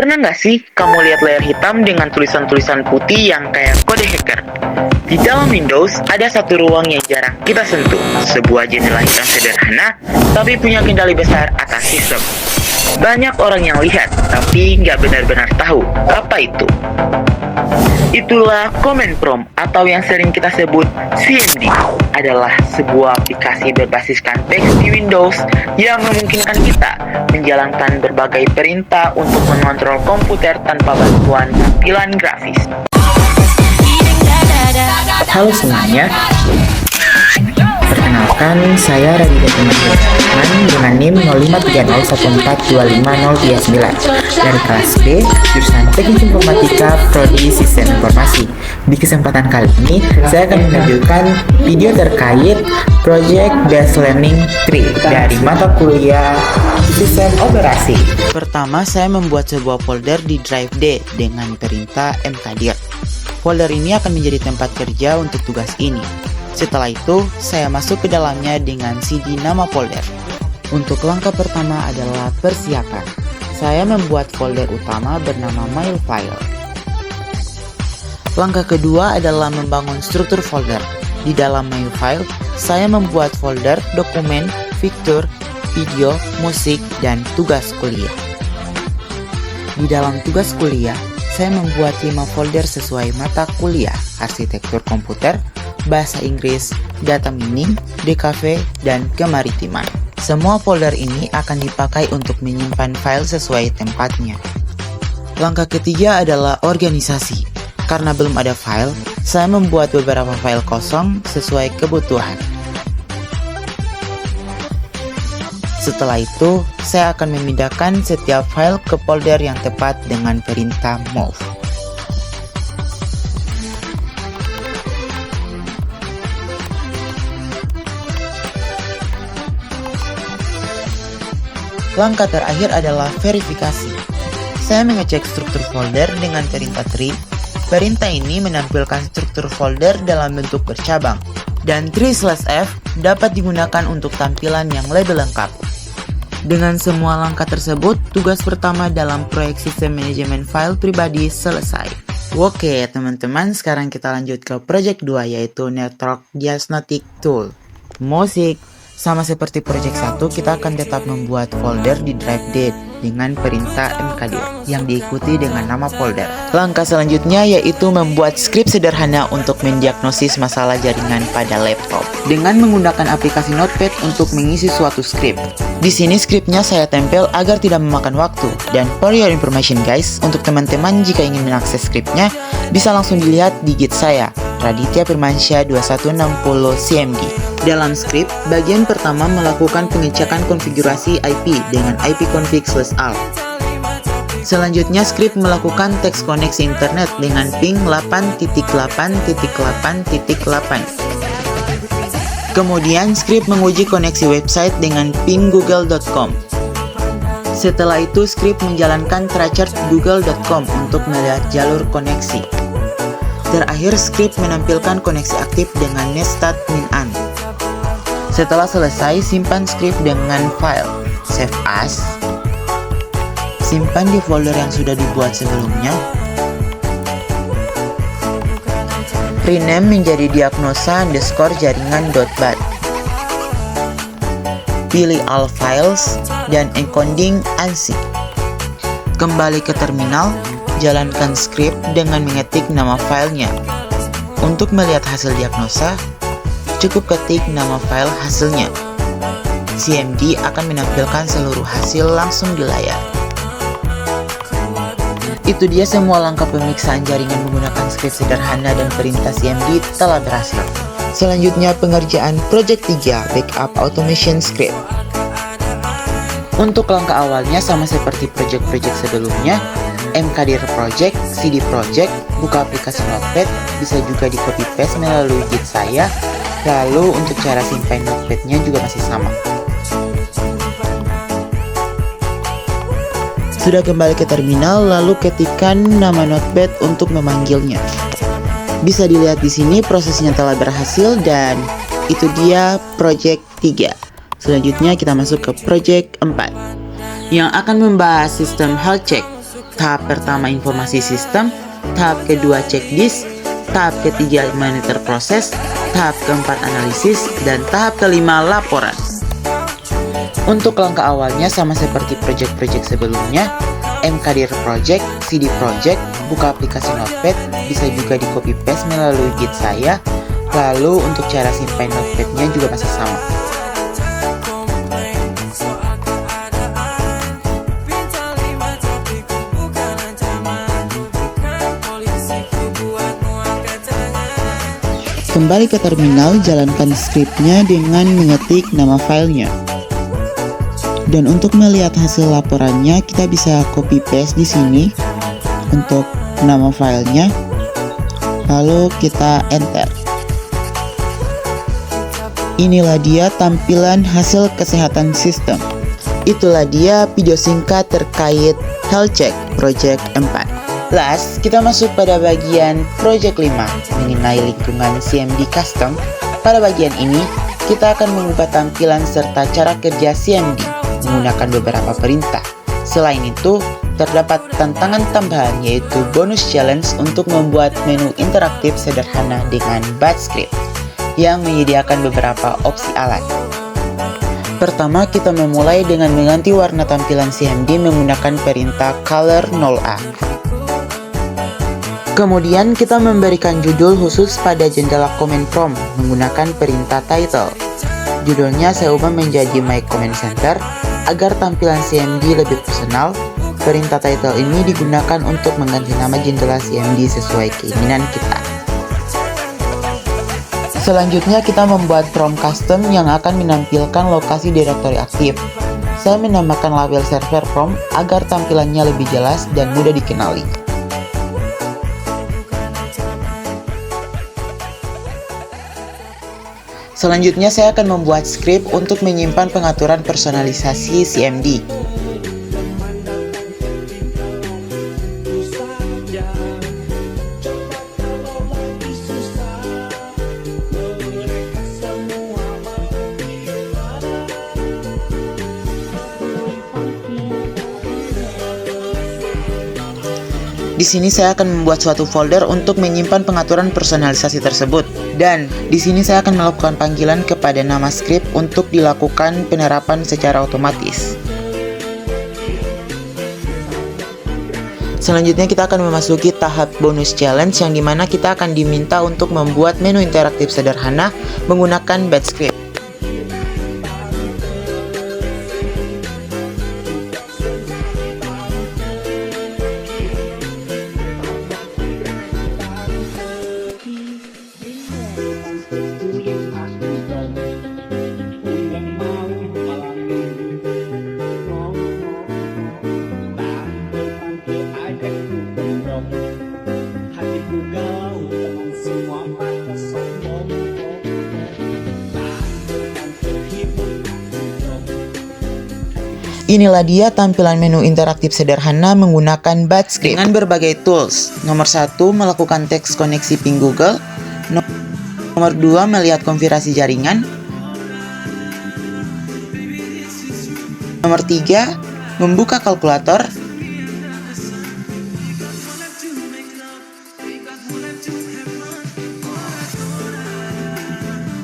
Pernah nggak sih kamu lihat layar hitam dengan tulisan-tulisan putih yang kayak kode hacker? Di dalam Windows, ada satu ruang yang jarang kita sentuh. Sebuah jendela hitam sederhana, tapi punya kendali besar atas sistem. Banyak orang yang lihat, tapi nggak benar-benar tahu apa itu. Itulah Command Prompt atau yang sering kita sebut CMD, adalah sebuah aplikasi berbasiskan teks di Windows yang memungkinkan kita menjalankan berbagai perintah untuk mengontrol komputer tanpa bantuan tampilan grafis. Halo semuanya, perkenalkan saya Raditya Rahman dengan NIM 053014250239 dari kelas B, jurusan Teknik Informatika Prodi Sistem Informasi. Di kesempatan kali ini, saya akan menampilkan video terkait Project Based Learning 3 dari mata kuliah Sistem Operasi. Pertama, saya membuat sebuah folder di drive D dengan perintah mkdir. Folder ini akan menjadi tempat kerja untuk tugas ini. Setelah itu, saya masuk ke dalamnya dengan cd nama folder. Untuk langkah pertama adalah persiapan. Saya membuat folder utama bernama My File. Langkah kedua adalah membangun struktur folder. Di dalam My File, saya membuat folder dokumen, fitur, video, musik, dan tugas kuliah. Di dalam tugas kuliah, saya membuat 5 folder sesuai mata kuliah, arsitektur komputer, bahasa Inggris, data mining, DKV, dan kemaritiman. Semua folder ini akan dipakai untuk menyimpan file sesuai tempatnya. Langkah ketiga adalah organisasi. Karena belum ada file, saya membuat beberapa file kosong sesuai kebutuhan. Setelah itu, saya akan memindahkan setiap file ke folder yang tepat dengan perintah move. Langkah terakhir adalah verifikasi. Saya mengecek struktur folder dengan perintah tree. Perintah ini menampilkan struktur folder dalam bentuk bercabang, dan tree/f dapat digunakan untuk tampilan yang lebih lengkap. Dengan semua langkah tersebut, tugas pertama dalam proyek sistem manajemen file pribadi selesai. Oke teman-teman, sekarang kita lanjut ke project 2 yaitu Network Diagnostic Tool. Musik. Sama seperti project 1, kita akan tetap membuat folder di drive D dengan perintah mkdir yang diikuti dengan nama folder. Langkah selanjutnya yaitu membuat skrip sederhana untuk mendiagnosis masalah jaringan pada laptop dengan menggunakan aplikasi Notepad untuk mengisi suatu skrip. Di sini skripnya saya tempel agar tidak memakan waktu. Dan for your information guys, untuk teman-teman jika ingin mengakses skripnya, bisa langsung dilihat di git saya, Raditya Firmansyah 2160 CMD. Dalam skrip, bagian pertama melakukan pengecekan konfigurasi IP dengan ipconfig/alt. Selanjutnya, skrip melakukan teks koneksi internet dengan ping 8.8.8.8. Kemudian, skrip menguji koneksi website dengan ping google.com. Setelah itu, skrip menjalankan tracer google.com untuk melihat jalur koneksi. Terakhir, skrip menampilkan koneksi aktif dengan netstat min_an. Setelah selesai, simpan skrip dengan file save as, simpan di folder yang sudah dibuat sebelumnya, rename menjadi diagnosa_jaringan.bat, pilih all files, dan encoding ANSI. Kembali ke terminal, jalankan skrip dengan mengetik nama filenya. Untuk melihat hasil diagnosa, cukup ketik nama file hasilnya. CMD akan menampilkan seluruh hasil langsung di layar. Itu dia semua langkah pemeriksaan jaringan menggunakan skrip sederhana dan perintah CMD telah berhasil. Selanjutnya pengerjaan project 3 backup automation script. Untuk langkah awalnya sama seperti project-project sebelumnya, mkdir project, cd project, buka aplikasi Notepad, bisa juga di copy paste melalui git saya. Lalu untuk cara simpan Notepad-nya juga masih sama. Sudah kembali ke terminal, lalu ketikkan nama Notepad untuk memanggilnya. Bisa dilihat di sini prosesnya telah berhasil dan itu dia project 3. Selanjutnya kita masuk ke project 4 yang akan membahas sistem health check. tahap pertama informasi sistem, tahap kedua checklist, tahap ketiga monitor proses, tahap keempat analisis, dan tahap kelima laporan. Untuk langkah awalnya sama seperti project-project sebelumnya, mkdir project, cd project, buka aplikasi notepad, bisa juga di copy paste melalui git saya. Lalu untuk cara simpan notepadnya juga masih sama. Kembali ke terminal, jalankan scriptnya dengan mengetik nama filenya. Dan untuk melihat hasil laporannya, kita bisa copy paste di sini untuk nama filenya. Lalu kita enter. Inilah dia tampilan hasil kesehatan sistem. Itulah dia video singkat terkait health check project 4. Last, kita masuk pada bagian project 5 mengenai lingkungan CMD custom. Pada bagian ini, kita akan mengubah tampilan serta cara kerja CMD menggunakan beberapa perintah. Selain itu, terdapat tantangan tambahan yaitu bonus challenge untuk membuat menu interaktif sederhana dengan batch script yang menyediakan beberapa opsi alat. Pertama, kita memulai dengan mengganti warna tampilan CMD menggunakan perintah color 0A. Kemudian kita memberikan judul khusus pada jendela command prompt menggunakan perintah title. Judulnya saya ubah menjadi My Command Center agar tampilan CMD lebih personal. Perintah title ini digunakan untuk mengganti nama jendela CMD sesuai keinginan kita. Selanjutnya kita membuat prompt custom yang akan menampilkan lokasi direktori aktif. Saya menambahkan label server prompt agar tampilannya lebih jelas dan mudah dikenali. Selanjutnya saya akan membuat script untuk menyimpan pengaturan personalisasi CMD. Di sini saya akan membuat suatu folder untuk menyimpan pengaturan personalisasi tersebut. Dan di sini saya akan melakukan panggilan kepada nama script untuk dilakukan penerapan secara otomatis. Selanjutnya kita akan memasuki tahap bonus challenge yang dimana kita akan diminta untuk membuat menu interaktif sederhana menggunakan batch script. Inilah dia tampilan menu interaktif sederhana menggunakan batch script dengan berbagai tools. Nomor 1, melakukan teks koneksi ping Google. Nomor 2, melihat konfigurasi jaringan. Nomor 3, membuka kalkulator.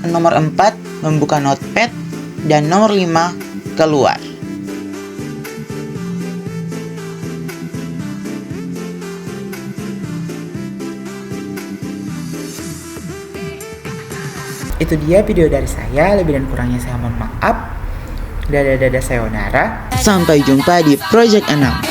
Nomor 4, membuka notepad. Dan nomor 5, keluar. Itu dia video dari saya, lebih dan kurangnya saya mohon maaf. Dadah sayonara. Sampai jumpa di project 6.